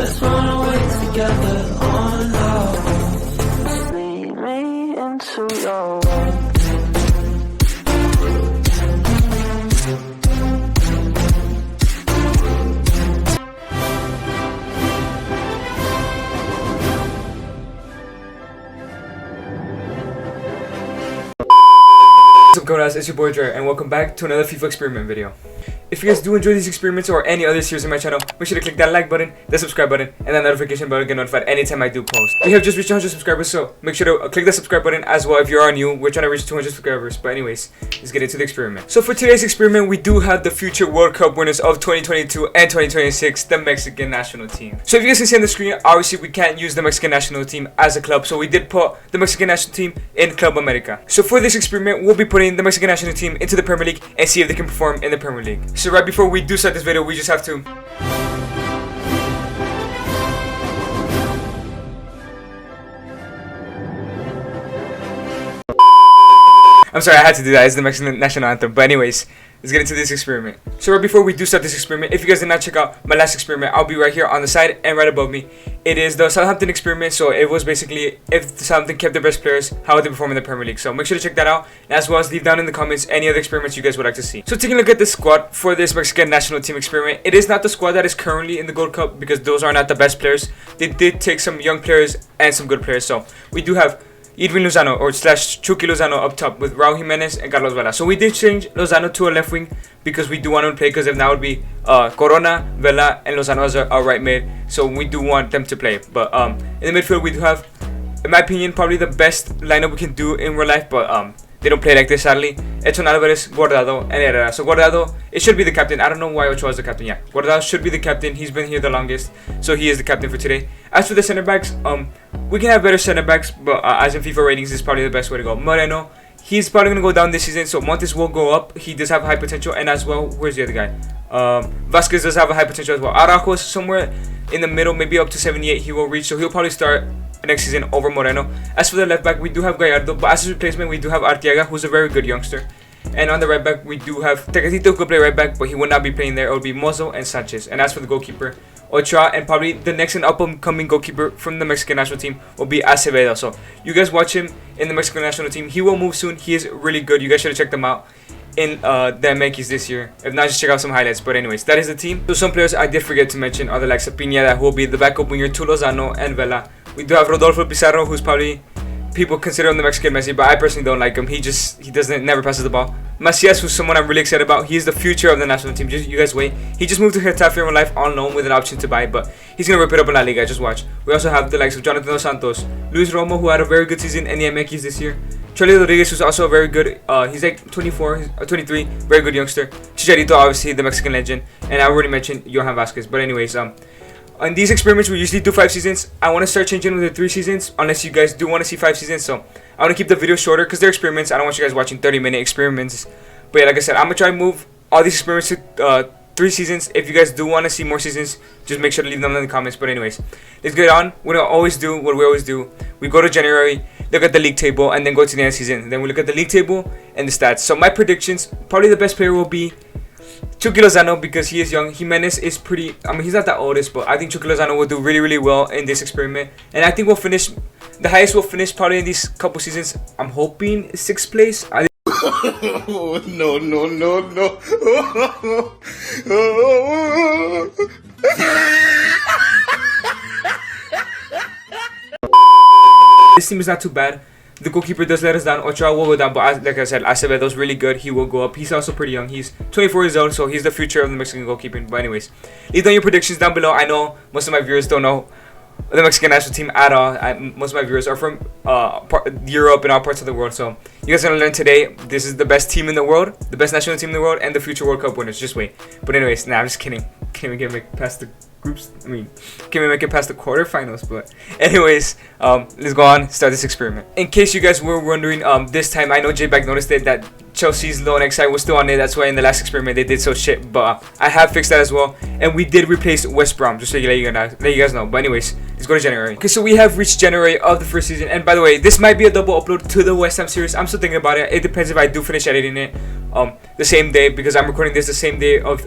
Let's run away together on love. Lead me into your world. What's up guys, it's your boy Dre and welcome back to another FIFA experiment video. If you guys do enjoy these experiments or any other series on my channel, make sure to click that like button, that subscribe button, and that notification button to get notified anytime I do post. We have just reached 100 subscribers, so make sure to click the subscribe button as well if you are new. We're trying to reach 200 subscribers, but anyways, let's get into the experiment. So for today's experiment, we do have the future World Cup winners of 2022 and 2026, the Mexican national team. So if you guys can see on the screen, obviously we can't use the Mexican national team as a club, so we did put the Mexican national team in Club America. So for this experiment, we'll be putting the Mexican national team into the Premier League and see if they can perform in the Premier League. So right before we do start this video, we just have to I'm sorry, I had to do that. It's the Mexican national anthem. But anyways, let's get into this experiment. So right before we do start this experiment, if you guys did not check out my last experiment, I'll be right here on the side and right above me. It is the Southampton experiment. So it was basically if Southampton kept their best players, how would they perform in the Premier League. So make sure to check that out, as well as leave down in the comments any other experiments you guys would like to see. So taking a look at the squad for this Mexican national team experiment, it is not the squad that is currently in the Gold Cup because those are not the best players. They did take some young players and some good players. So we do have Lozano or slash Chucky Lozano up top with Raul Jimenez and Carlos Vela. So we did change Lozano to a left wing because we do want him to play, because if now it would be Corona, Vela, and Lozano as our right mid. So we do want them to play. But in the midfield we do have, in my opinion, probably the best lineup we can do in real life, but they don't play like this sadly. Edson Alvarez, Guardado, and Herrera. So Guardado, it should be the captain. I don't know why Ochoa is the captain. Yeah, Guardado should be the captain. He's been here the longest, so he is the captain for today. As for the center backs, we can have better center backs, but as in FIFA ratings, is probably the best way to go. Moreno, he's probably gonna go down this season, so Montes will go up. He does have high potential, and as well, where's the other guy? Vasquez does have a high potential as well. Araujo is somewhere in the middle, maybe up to 78. He will reach, so he'll probably start next season over Moreno. As for the left back, we do have Gallardo, but as his replacement, we do have Arteaga, who's a very good youngster. And on the right back, we do have Tecatito, who could play right back, but he will not be playing there. It will be Mozo and Sanchez. And as for the goalkeeper, Ochoa, and probably the next and up-and-coming goalkeeper from the Mexican national team will be Acevedo. So you guys watch him in the Mexican national team. He will move soon. He is really good. You guys should have checked him out in the MX this year. If not, just check out some highlights. But anyways, that is the team. So some players I did forget to mention are the likes of Pineda, who will be the backup winger to Lozano and Vela. We do have Rodolfo Pizarro, who's probably, people consider him the Mexican Messi, but I personally don't like him. He never passes the ball. Macias, who's someone I'm really excited about. He's the future of the national team. You guys wait. He just moved to Getafe in real life on loan with an option to buy, but he's gonna rip it up in La Liga. Just watch. We also have the likes of Jonathan Dos Santos, Luis Romo, who had a very good season in the MX this year. Charlie Rodriguez, who's also very good. He's like 24, 23, very good youngster. Chicharito, obviously the Mexican legend, and I already mentioned Johan Vasquez. But anyways, on these experiments, we usually do 5 seasons. I want to start changing with the 3 seasons, unless you guys do want to see 5 seasons. So I want to keep the video shorter because they're experiments. I don't want you guys watching 30-minute experiments. But yeah, like I said, I'm going to try to move all these experiments to 3 seasons. If you guys do want to see more seasons, just make sure to leave them in the comments. But anyways, let's get on. We're going to always do what we always do. We go to January, look at the league table, and then go to the end of the season. Then we look at the league table and the stats. So my predictions, probably the best player will be Chucky Lozano, because he is young. Jimenez is pretty, I mean, he's not that oldest, but I think Chucky Lozano will do really, really well in this experiment. And I think we'll finish, the highest we'll finish probably in these couple seasons, I'm hoping 6th place. Oh, no. This team is not too bad. The goalkeeper does let us down. Ochoa will go down, but like I said, Acevedo's really good. He will go up. He's also pretty young. He's 24 years old, so he's the future of the Mexican goalkeeping. But anyways, leave down your predictions down below. I know most of my viewers don't know the Mexican national team at all. Most of my viewers are from Europe and all parts of the world. So you guys are going to learn today. This is the best team in the world, the best national team in the world, and the future World Cup winners. Just wait. But anyways, I'm just kidding. Can't even get past the groups. I mean, can't even make it past the quarterfinals. But anyways, let's go on, start this experiment. In case you guys were wondering, this time I know J-Bag noticed it, that Chelsea's low next side was still on it. That's why in the last experiment they did so shit. But I have fixed that as well, and we did replace West Brom, just so let you guys know. But anyways, let's go to January. Okay, so we have reached January of the first season, and by the way, this might be a double upload to the West Ham series. I'm still thinking about it. It depends if I do finish editing it. the same day, because I'm recording this the same day of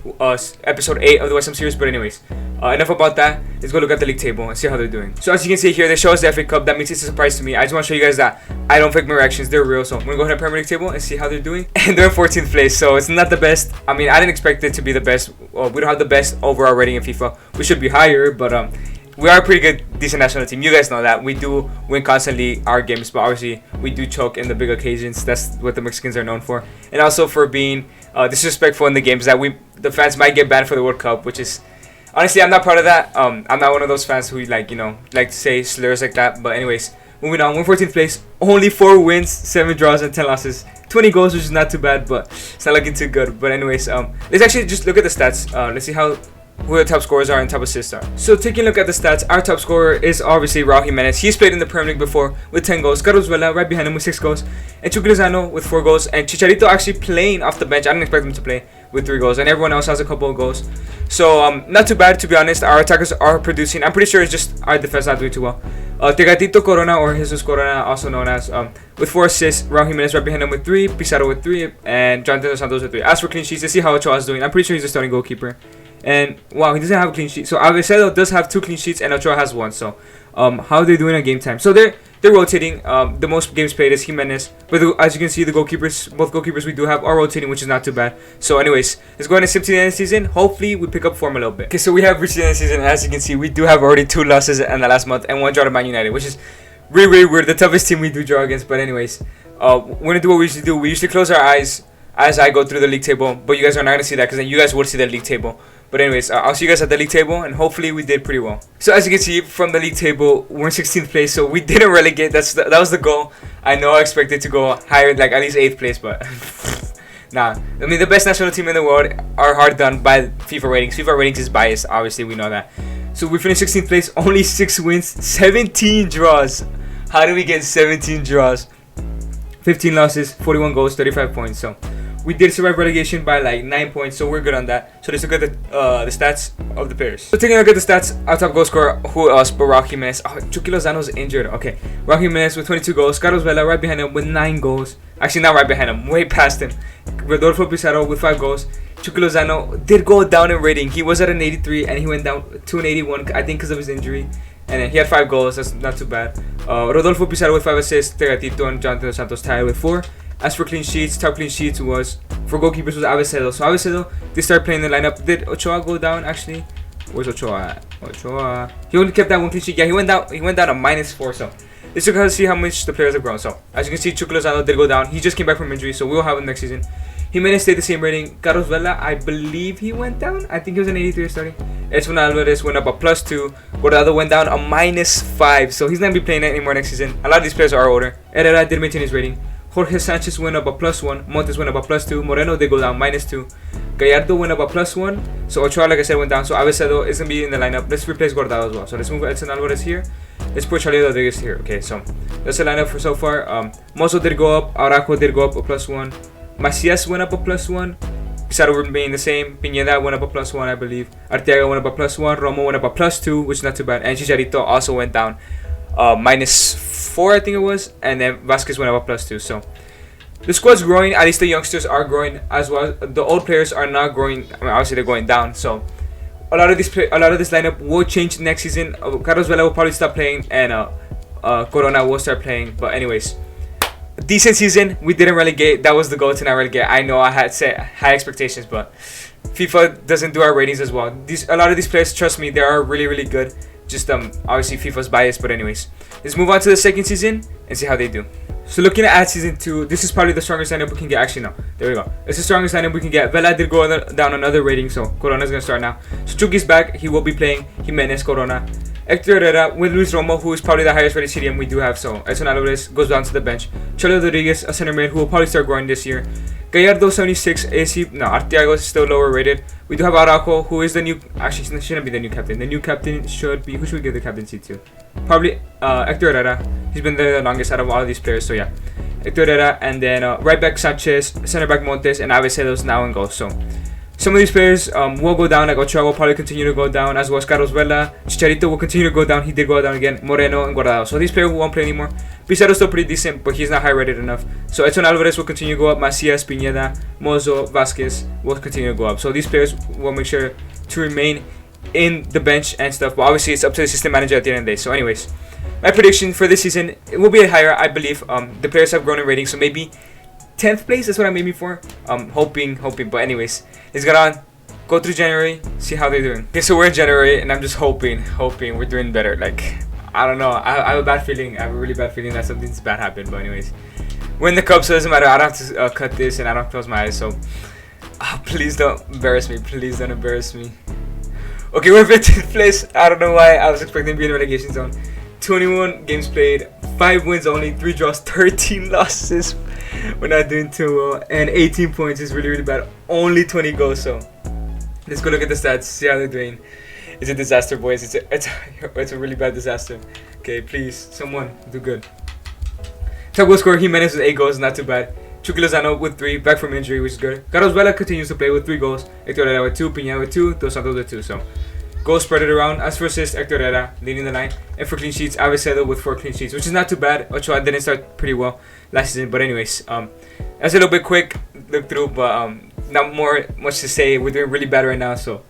episode 8 of the West Ham series. But anyways, enough about that. Let's go look at the league table and see how they're doing. So as you can see here, they show us the FA Cup. That means it's a surprise to me. I just want to show you guys that I don't fake my reactions. They're real. So I'm going to go ahead and Premier League table and see how they're doing. And they're in 14th place, so it's not the best. I mean, I didn't expect it to be the best. We don't have the best overall rating in FIFA. We should be higher, but we are a pretty good, decent national team. You guys know that. We do win constantly our games, but obviously we do choke in the big occasions. That's what the Mexicans are known for. And also for being disrespectful in the games that the fans might get banned for the World Cup, which is, honestly, I'm not proud of that. I'm not one of those fans who like to say slurs like that. But anyways, moving on. We're 14th place. Only 4 wins, 7 draws, and 10 losses. 20 goals, which is not too bad, but it's not looking too good. But anyways, let's actually just look at the stats. Let's see who the top scorers are and top assists are. So taking a look at the stats, our top scorer is obviously Raul Jimenez. He's played in the Premier League before with 10 goals. Carlos Vela right behind him with 6 goals. And Lozano with 4 goals. And Chicharito actually playing off the bench. I didn't expect him to play with 3 goals. And everyone else has a couple of goals. So not too bad, to be honest. Our attackers are producing. I'm pretty sure it's just our defense not doing too well. Tegatito Corona, or Jesus Corona, also known as, with 4 assists. Raul Jimenez right behind him with 3. Pizarro with 3. And Jonathan Dos Santos with 3. As for clean sheets, let's see how Ochoa is doing. I'm pretty sure he's a starting goalkeeper. And wow, he doesn't have a clean sheet. So Avesedo does have 2 clean sheets and Ochoa has 1. So how are they doing at game time? So they're rotating. The most games played is Jimenez. But as you can see, both goalkeepers we do have are rotating, which is not too bad. So anyways, let's go ahead and sim to the end of the season. Hopefully we pick up form a little bit. Okay, so we have reached the end of the season. As you can see, we do have already 2 losses in the last month and 1 draw to Man United, which is really, really weird. The toughest team we do draw against. But anyways, we're gonna do what we usually do. We usually close our eyes as I go through the league table, but you guys are not gonna see that because then you guys would see the league table. But anyways, I'll see you guys at the league table, and hopefully we did pretty well. So as you can see from the league table, we're in 16th place, so we didn't relegate. That was the goal. I know I expected to go higher, like at least 8th place, but nah. I mean, the best national team in the world are hard done by FIFA ratings. FIFA ratings is biased, obviously, we know that. So we finished 16th place, only 6 wins, 17 draws. How do we get 17 draws? 15 losses, 41 goals, 35 points. So we did survive relegation by like 9 points, so we're good on that. So let's look at the stats of the players. So taking a look at the stats, our top goal scorer, who else but Raul Jimenez. Oh, Chucky Lozano's injured. Okay, Raul Jimenez with 22 goals. Carlos Vela right behind him with 9 goals. Actually, not right behind him, way past him. Rodolfo Pizarro with 5 goals. Chucky Lozano did go down in rating. He was at an 83 and he went down to an 81, I think because of his injury. And then he had 5 goals, that's not too bad. Rodolfo Pizarro with 5 assists. Tegatito and Jonathan Dos Santos tied with 4. As for clean sheets, top clean sheets was, for goalkeepers, was Avesedo. So Avesedo, they start playing the lineup. Did Ochoa go down actually? Where's Ochoa at? Ochoa. He only kept that 1 clean sheet. Yeah, he went down to -4. So let's look to see how much the players have grown. So as you can see, Chucky Lozano did go down. He just came back from injury, so we'll have him next season. Jimenez stayed the same rating. Carlos Vela, I believe he went down. I think he was an 83 starting. Edson Alvarez went up a +2. Guardado went down a -5. So he's not going to be playing anymore next season. A lot of these players are older. Herrera did maintain his rating. Jorge Sanchez went up a +1. Montes went up a +2. Moreno did go down -2. Gallardo went up a +1. So Ochoa, like I said, went down. So Avesedo is going to be in the lineup. Let's replace Guardado as well. So let's move Edson Alvarez here. Let's put Charlie Rodriguez here. Okay, so that's the lineup for so far. Mozo did go up. Araujo did go up a +1. Macias went up a +1. Pizarro remained the same. Pineda went up a +1, I believe. Arteaga went up a +1. Romo went up a +2, which is not too bad. And Chicharito also went down -4, I think it was. And then Vasquez went up a +2. So the squad's growing. At least the youngsters are growing as well. The old players are not growing. I mean, obviously they're going down. So a lot of this lineup will change next season. Carlos Vela will probably stop playing, and Corona will start playing. But anyways, decent season. We didn't relegate. That was the goal to not relegate. I know I had set high expectations, but FIFA doesn't do our ratings as well. A lot of these players, trust me, they are really, really good. Just obviously FIFA's biased, but anyways, let's move on to the second season and see how they do. So looking at season 2, this is probably the strongest lineup we can get. Actually, no, there we go. It's the strongest lineup we can get. Vela did go down another rating, so Corona's gonna start now. So Chucky's back. He will be playing Jimenez, Corona. Hector Herrera with Luis Romo, who is probably the highest rated CDM we do have. So Edson Alvarez goes down to the bench. Charlie Rodriguez, a center mid, who will probably start growing this year. Gallardo 76, AC. No, Arteaga is still lower rated. We do have Araujo, who is the new. Actually, shouldn't be the new captain. The new captain should be. Who should we give the captaincy to? Probably Hector Herrera. He's been there the longest out of all of these players. So yeah, Hector Herrera, and then right back Sanchez, center back Montes, and Avesedo's now in goal. So Some of these players will go down, like Ochoa will probably continue to go down, as well as Carlos Vela. Chicharito will continue to go down. He did go down again. Moreno and Guardado. So these players won't play anymore. Pizarro's still pretty decent, but he's not high rated enough. So Edson Alvarez will continue to go up. Macias, Pineda, Mozo, Vasquez will continue to go up. So these players will make sure to remain in the bench and stuff. But obviously, it's up to the system manager at the end of the day. So anyways, my prediction for this season, it will be higher, I believe. The players have grown in rating, so maybe 10th place. That's what I'm aiming for. Hoping. But anyways, let's get on. Go through January, see how they're doing. Okay, so we're in January, and I'm just hoping we're doing better. Like, I don't know. I have a bad feeling. I have a really bad feeling that something's bad happened. But anyways, we're in the cup, so it doesn't matter. I don't have to cut this, and I don't have to close my eyes. So, please don't embarrass me. Please don't embarrass me. Okay, we're 15th place. I don't know why. I was expecting to be in the relegation zone. 21 games played, 5 wins only, 3 draws, 13 losses. We're not doing too well, and 18 points is really bad. Only 20 goals. So let's go look at the stats, see how they're doing. It's a disaster, boys. It's a really bad disaster. Okay, please, someone do good. Top goal scorer Jimenez with 8 goals, not too bad. Chucky Lozano with 3, back from injury, which is good. Carlos Vela continues to play with 3 goals. Hector Herrera with 2, Piña with 2, Dos Santos with 2. So goals spread it around. As for assists, Hector Herrera leading the line. And for clean sheets, Avicedo with 4 clean sheets, which is not too bad. Ochoa didn't start pretty well last season, but anyways, that's a little bit quick look through, but not much to say. We're doing really bad right now, so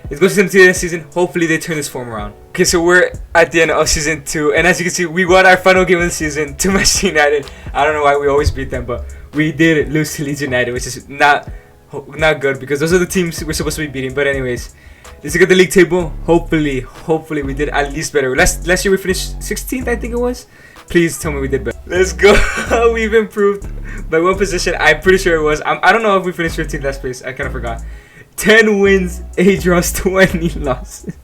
let's go to the next season. Hopefully they turn this form around. Okay, so we're at the end of season 2, and as you can see, we won our final game of the season to Manchester United. I don't know why we always beat them, but we did lose to Leeds United, which is not good because those are the teams we're supposed to be beating. But anyways, let's look at the league table. Hopefully we did at least better. Last year we finished 16th, I think it was. Please tell me we did better. Let's go. We've improved by 1 position. I'm pretty sure it was. I don't know if we finished 15th last place. I kind of forgot. 10 wins, 8 draws, 20 losses.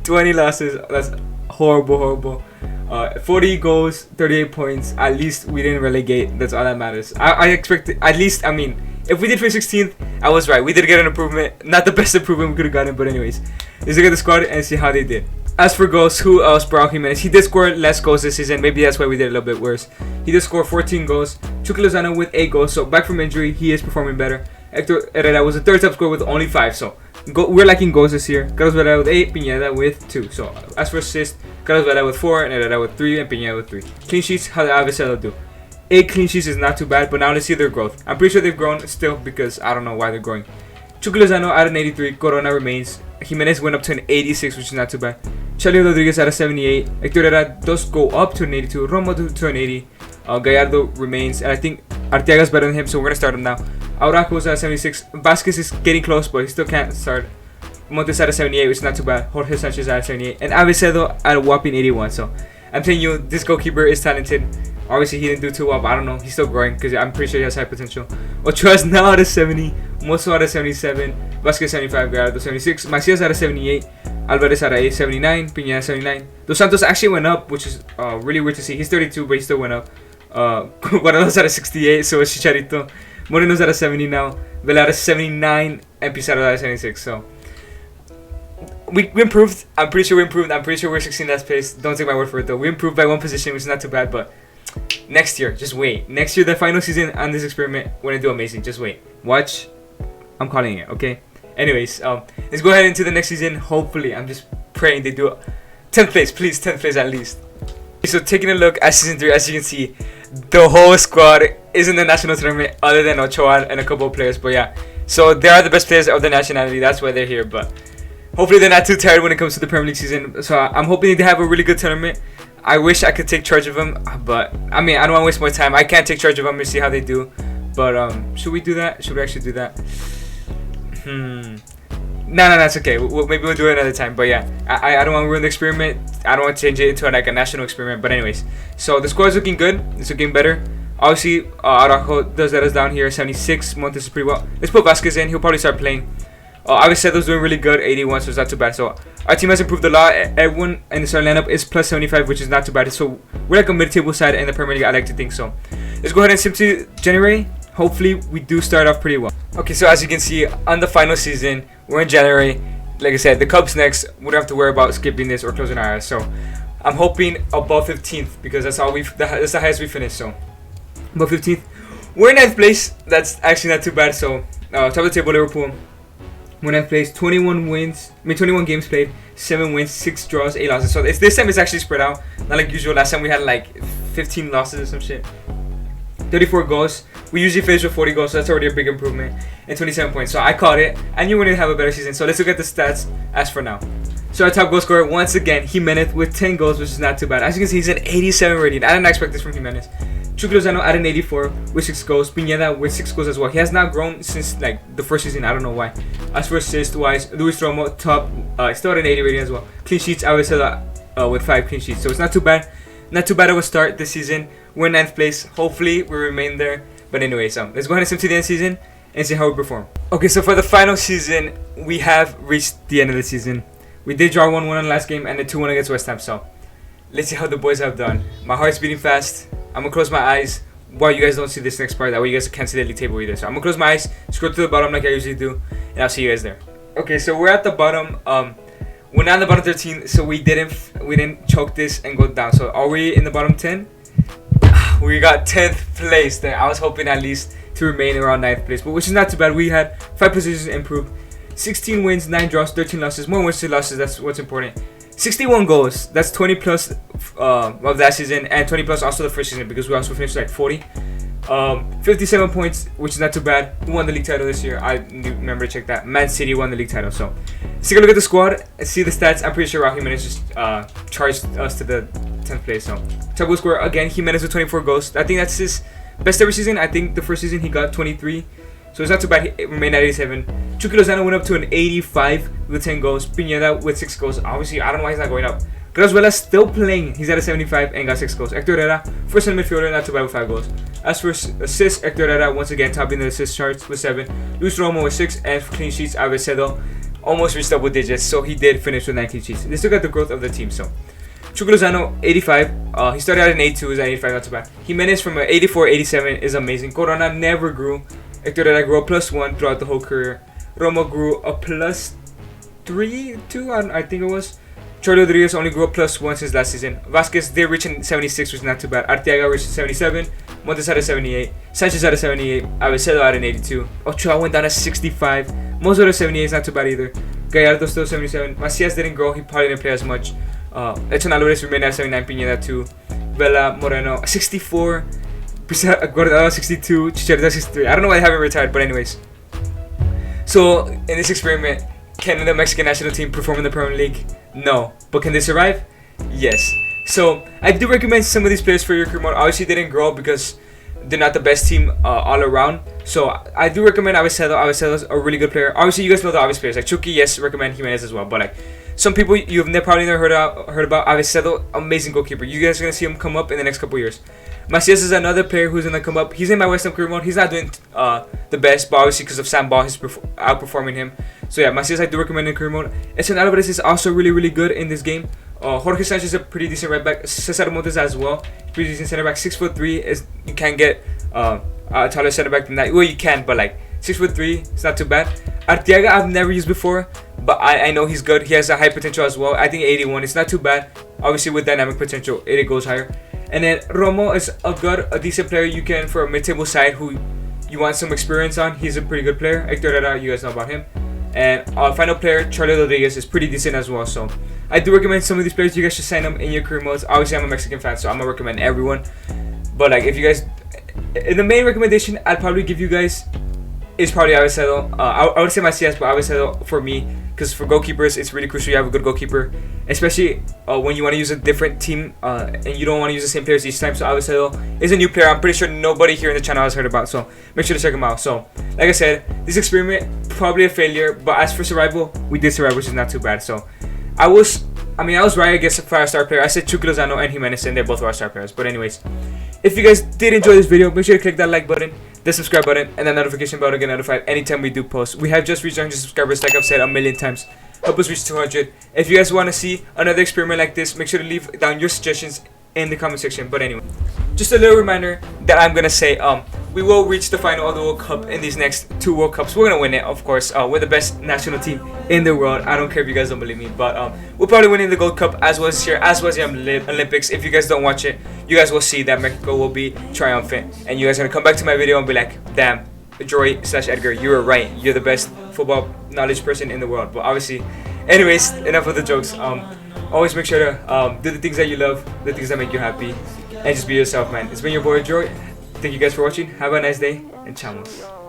20 losses. That's horrible. 40 goals, 38 points. At least we didn't relegate. That's all that matters. I expected at least. I mean, if we did finish 16th, I was right. We did get an improvement. Not the best improvement we could have gotten, but anyways, let's look at the squad and see how they did. As for goals, who else? Raúl Jiménez. He did score less goals this season. Maybe that's why we did a little bit worse. He did score 14 goals. Chucky Lozano with 8 goals. So back from injury, he is performing better. Hector Herrera was the 3rd top scorer with only 5. So we're lacking goals this year. Carlos Vela with 8, Pineda with 2. So as for assists, Carlos Vela with 4, and Herrera with 3, and Pineda with 3. Clean sheets, how did Avicedo do? 8 clean sheets is not too bad, but now let's see their growth. I'm pretty sure they've grown still because I don't know why they're growing. Chucky Lozano at an 83, Corona remains. Jimenez went up to an 86, which is not too bad. Charlie Rodriguez at a 78. Hector Herrera does go up to an 82. Romo to an 80. Gallardo remains, and I think Arteaga's better than him, so we're gonna start him now. Araujo's at 76. Vasquez is getting close, but he still can't start. Montes at a 78, which is not too bad. Jorge Sanchez at a 78, and Avicedo at a whopping 81. So I'm telling you, this goalkeeper is talented. Obviously, he didn't do too well, but I don't know. He's still growing because I'm pretty sure he has high potential. Ochoa's now at a 70. Mozo at a 77. Vasquez 75. Gallardo 76. Macias at a 78. Alvarez at a 79. Piña 79. Dos Santos actually went up, which is really weird to see. He's 32, but he still went up. Guardado's at a 68, so is Chicharito. Moreno's at a 70 now. Vela at a 79. And Pizarro at a 76. So we improved. I'm pretty sure we improved. I'm pretty sure we're 16th last place. Don't take my word for it though. We improved by 1 position, which is not too bad, but next year, just wait. Next year, the final season on this experiment, we're gonna do amazing. Just wait. Watch. I'm calling it, okay? Anyways, let's go ahead into the next season. Hopefully, I'm just praying they do it. 10th place, please. 10th place at least. So taking a look at season 3, as you can see, the whole squad is in the national tournament other than Ochoa and a couple of players. But yeah, so they are the best players of the nationality. That's why they're here. But hopefully they're not too tired when it comes to the Premier League season. So I'm hoping they have a really good tournament. I wish I could take charge of them, but I mean, I don't want to waste more time. I can't take charge of them and see how they do. But should we do that? Should we actually do that? No, it's okay. Maybe we'll do it another time. But yeah, I don't want to ruin the experiment. I don't want to change it into like a national experiment. But anyways, so the squad's looking good. It's looking better. Obviously, Araujo does let us down here. 76. Montes is pretty well. Let's put Vasquez in. He'll probably start playing. Avicedo's doing really good. 81, so it's not too bad. So our team has improved a lot. Everyone in the starting lineup is plus 75, which is not too bad. So we're like a mid-table side in the Premier League, I like to think so. Let's go ahead and sim to January. Hopefully, we do start off pretty well. Okay, so as you can see, on the final season, we're in January. Like I said, the Cubs next. We don't have to worry about skipping this or closing our eyes. So I'm hoping above 15th because that's the highest we finished. So above 15th. We're in 9th place. That's actually not too bad. So top of the table, Liverpool. When I placed 21 wins, 21 games played, 7 wins, 6 draws, 8 losses. So this time it's actually spread out, not like usual. Last time we had like 15 losses or some shit. 34 goals. We usually finish with 40 goals, so that's already a big improvement. And 27 points. So I caught it. I knew we didn't have a better season. So let's look at the stats as for now. So our top goal scorer, once again, Jimenez with 10 goals, which is not too bad. As you can see, he's an 87 rating. I didn't expect this from Jimenez. Lozano at an 84 with 6 goals. Pineda with 6 goals as well. He has not grown since like the first season. I don't know why. As for assist wise, Luis Romo top, still at an 80 rating as well. Clean sheets, I would say with 5 clean sheets. So it's not too bad. Not too bad of a start this season. We're in 9th place. Hopefully we remain there. But anyways, let's go ahead and sim to the end of the season and see how we perform. Okay, so for the final season, we have reached the end of the season. We did draw 1-1 on the last game and then 2-1 against West Ham. So let's see how the boys have done. My heart's beating fast. I'm gonna close my eyes while you guys don't see this next part. That way you guys can't see the league table either. So I'm gonna close my eyes, scroll to the bottom like I usually do, and I'll see you guys there. Okay, so we're at the bottom. We're not in the bottom 13, so we didn't choke this and go down. So are we in the bottom 10? We got 10th place there. I was hoping at least to remain around 9th place, but which is not too bad. We had 5 positions improved, 16 wins, 9 draws, 13 losses. More wins to losses. That's what's important. 61 goals. That's 20 plus of that season and 20 plus also the first season because we also finished like 40. 57 points, which is not too bad. Who won the league title this year? I remember to check that. Man City won the league title. So let's take a look at the squad and see the stats. I'm pretty sure Raul Jimenez just charged us to the 10th place. So top goal scorer again, Jimenez with 24 goals. I think that's his best ever season. I think the first season he got 23. So it's not too bad. He remained at 87. Lozano went up to an 85 with 10 goals. Pineda with 6 goals. Obviously, I don't know why he's not going up. Grazuela's still playing. He's at a 75 and got 6 goals. Hector Herrera, first in midfielder, not too bad with 5 goals. As for assists, Hector Herrera once again topping the assist charts with 7. Luis Romo with 6 and clean sheets. Avesedo almost reached double digits, so he did finish with 9 clean sheets. Let's look at the growth of the team. So Lozano 85. He started out in 82, is at 85, not too bad. Jimenez from 84, 87 is amazing. Corona never grew. Hector Herrera grew a +1 throughout the whole career. Romo grew a +3, 2, I think it was. Charlie Rodriguez only grew a +1 since last season. Vasquez did reach in 76, which is not too bad. Arteaga reached 77. Montes had a 78. Sanchez had a 78. Avesedo had an 82. Ochoa went down to 65. Mozo had a 78, is not too bad either. Gallardo still 77. Macias didn't grow, he probably didn't play as much. Edson Alvarez remained at 79. Pineda 2. Vela Moreno 64. Guardado 62. Chicharito 63. I don't know why they haven't retired, but anyways. So in this experiment, can the Mexican national team perform in the Premier League? No. But can they survive? Yes. So I do recommend some of these players for your career mode. Obviously they didn't grow because they're not the best team all around. So I do recommend Avesedo. Avesedo's a really good player. Obviously you guys know the obvious players. Like Chucky, yes, recommend Jimenez as well. But like some people you've probably never heard about. Avesedo, amazing goalkeeper. You guys are going to see him come up in the next couple years. Macias is another player who's going to come up. He's in my West Ham career mode. He's not doing the best, but obviously because of Sam Ball, he's outperforming him. So yeah, Macias I do recommend in career mode. Edson Alvarez is also really, really good in this game. Jorge Sanchez is a pretty decent right back. Cesar Montes as well. Pretty decent center back. 6'3" is you can't get a taller center back than that. Well, you can, but like 6'3", it's not too bad. Arteaga I've never used before, but I know he's good. He has a high potential as well. I think 81. It's not too bad. Obviously with dynamic potential, it goes higher. And then Romo is a decent player you can for a mid-table side who you want some experience on. He's a pretty good player. Hector Herrera, you guys know about him. And our final player, Charlie Rodriguez, is pretty decent as well. So I do recommend some of these players. You guys should sign them in your career modes. Obviously, I'm a Mexican fan, so I'm gonna recommend everyone. But like, if you guys, the main recommendation I'd probably give you guys is probably Avesedo. I would say Macias, but Avesedo for me, because for goalkeepers, it's really crucial you have a good goalkeeper, especially when you want to use a different team and you don't want to use the same players each time. So Avesedo is a new player I'm pretty sure nobody here in the channel has heard about, so make sure to check him out. So like I said, this experiment probably a failure, but as for survival, we did survive, which is not too bad. So I was right against a 5-star player. I said Lozano and Jimenez, and they both were star players. But anyways, if you guys did enjoy this video, make sure to click that like button, the subscribe button, and the notification bell to get notified anytime we do post. We have just reached 100 subscribers, like I've said a million times. Help us reach 200. If you guys want to see another experiment like this, make sure to leave down your suggestions in the comment section. But anyway, just a little reminder that I'm gonna say we will reach the final of the World Cup in these next 2 World Cups. We're gonna win it, of course. We're the best national team in the world. I don't care if you guys don't believe me, but we're probably winning the Gold Cup as was here, as was the Olympics. If you guys don't watch it, you guys will see that Mexico will be triumphant, and you guys are gonna come back to my video and be like, damn, Jory/Edgar, you were right. You're the best football knowledge person in the world. But obviously, anyways, enough of the jokes. Always make sure to do the things that you love, the things that make you happy, and just be yourself, man. It's been your boy Joy. Thank you guys for watching. Have a nice day, and chamos.